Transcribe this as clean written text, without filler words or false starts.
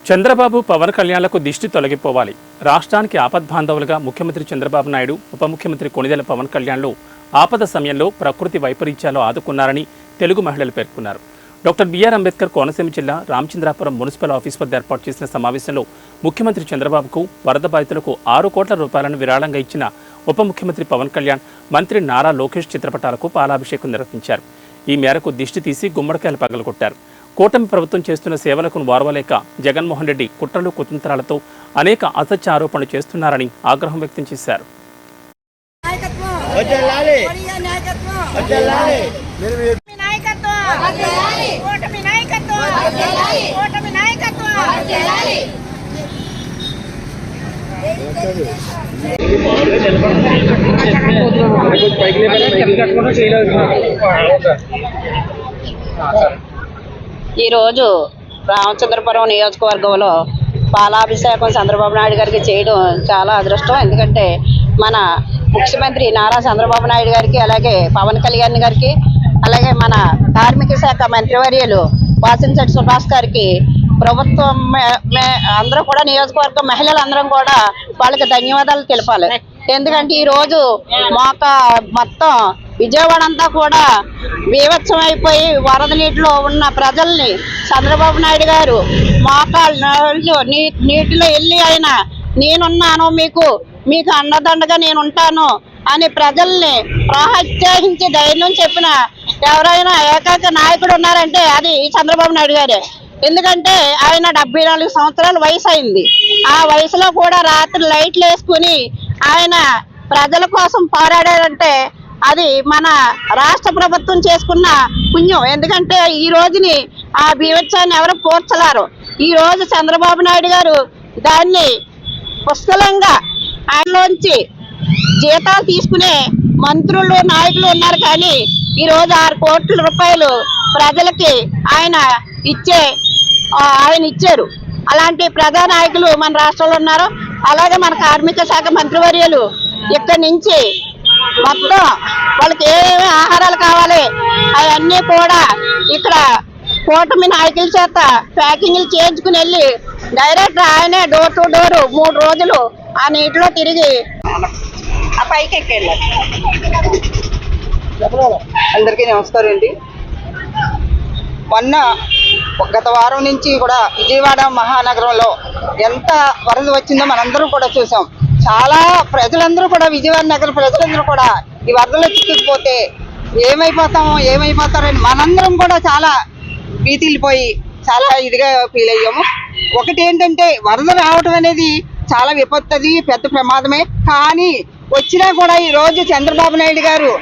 చంద్రబాబు పవన్ కళ్యాణ్లకు దిష్టి తొలగిపోవాలి. రాష్ట్రానికి ఆపద్బాంధవులుగా ముఖ్యమంత్రి చంద్రబాబు నాయుడు, ఉప ముఖ్యమంత్రి కొణిదెల పవన్ కళ్యాణ్లు ఆపద సమయంలో ప్రకృతి వైపరీత్యాలు ఆదుకున్నారని తెలుగు మహిళలు పేర్కొన్నారు. డాక్టర్ బిఆర్ అంబేద్కర్ కోనసీమ జిల్లా రామచంద్రాపురం మున్సిపల్ ఆఫీస్ వద్ద ఏర్పాటు చేసిన సమావేశంలో ముఖ్యమంత్రి చంద్రబాబుకు వరద బాధితులకు 6 కోట్ల రూపాయలను విరాళంగా ఇచ్చిన ఉప ముఖ్యమంత్రి పవన్ కళ్యాణ్, మంత్రి నారా లోకేష్ చిత్రపటాలకు పాలాభిషేకం నిర్వహించారు. ఈ మేరకు దిష్టి తీసి గుమ్మడికాయలు పగలగొట్టారు. కూటమి ప్రభుత్వం చేస్తున్న సేవలకు వారవలేక జగన్మోహన్ రెడ్డి కుట్రలు కుతంత్రాలతో అనేక అసత్య ఆరోపణలు చేస్తున్నారని ఆగ్రహం వ్యక్తం చేశారు. ఈరోజు రామచంద్రపురం నియోజకవర్గంలో పాలాభిషేకం చంద్రబాబు నాయుడు గారికి చేయడం చాలా అదృష్టం. ఎందుకంటే మన ముఖ్యమంత్రి నారా చంద్రబాబు నాయుడు గారికి, అలాగే పవన్ కళ్యాణ్ గారికి, అలాగే మన కార్మిక శాఖ మంత్రివర్యులు వాసంశెట్టి సుభాష్ గారికి ప్రభుత్వం అందరూ కూడా, నియోజకవర్గం మహిళలందరం కూడా వాళ్ళకి ధన్యవాదాలు తెలపాలి. ఎందుకంటే ఈరోజు మొత్తం విజయవాడ అంతా కూడా బీభత్సమైపోయి వరద నీటిలో ఉన్న ప్రజల్ని చంద్రబాబు నాయుడు గారు మోకాళ్ళు నీటిలో వెళ్ళి ఆయన నేనున్నాను, మీకు అండదండగా నేను ఉంటాను అని ప్రజల్ని ప్రోత్సహించి ధైర్యం చెప్పిన ఎవరైనా ఏకైక నాయకుడు ఉన్నారంటే అది చంద్రబాబు నాయుడు గారే. ఎందుకంటే ఆయన 74 సంవత్సరాల వయసు అయింది. ఆ వయసులో కూడా రాత్రి లైట్లు వేసుకుని ఆయన ప్రజల కోసం పోరాడారంటే అది మన రాష్ట్ర ప్రభుత్వం చేసుకున్న పుణ్యం. ఎందుకంటే ఈ రోజుని ఆ బీభత్సాన్ని ఎవరు పోర్చలారు. ఈ రోజు చంద్రబాబు నాయుడు గారు దాన్ని పుష్కలంగా ఆయనలోంచి జీతాలు తీసుకునే మంత్రులు, నాయకులు ఉన్నారు. కానీ ఈరోజు 6 కోట్ల రూపాయలు ప్రజలకి ఆయన ఇచ్చారు. అలాంటి ప్రజా నాయకులు మన రాష్ట్రంలో ఉన్నారు. అలాగే మన కార్మిక శాఖ మంత్రివర్యులు ఇక్కడి నుంచి మొత్తం వాళ్ళకి ఏమేమి ఆహారాలు కావాలి అవన్నీ కూడా ఇక్కడ కూటమి నాయకుల చేత ప్యాకింగ్లు చేయించుకుని వెళ్ళి డైరెక్ట్ ఆయనే డోర్ టు డోర్ 3 రోజులు ఆ నీటిలో తిరిగి ఆ పైకి ఎక్కెళ్ళారు. అందరికీ నమస్కారం అండి. మొన్న గత వారం నుంచి కూడా విజయవాడ మహానగరంలో ఎంత వరద వచ్చిందో మనందరం కూడా చూసాం. చాలా ప్రజలందరూ కూడా, విజయవాడ నగర ప్రజలందరూ కూడా ఈ వరదలో చిక్కుకుపోతే ఏమైపోతారని మనందరం కూడా చాలా భీతిల్లిపోయి చాలా ఇదిగా ఫీల్ అయ్యాము. ఒకటి ఏంటంటే వరద రావటం అనేది చాలా విపత్తు, పెద్ద ప్రమాదమే. కానీ వచ్చినా కూడా ఈ రోజు చంద్రబాబు నాయుడు గారు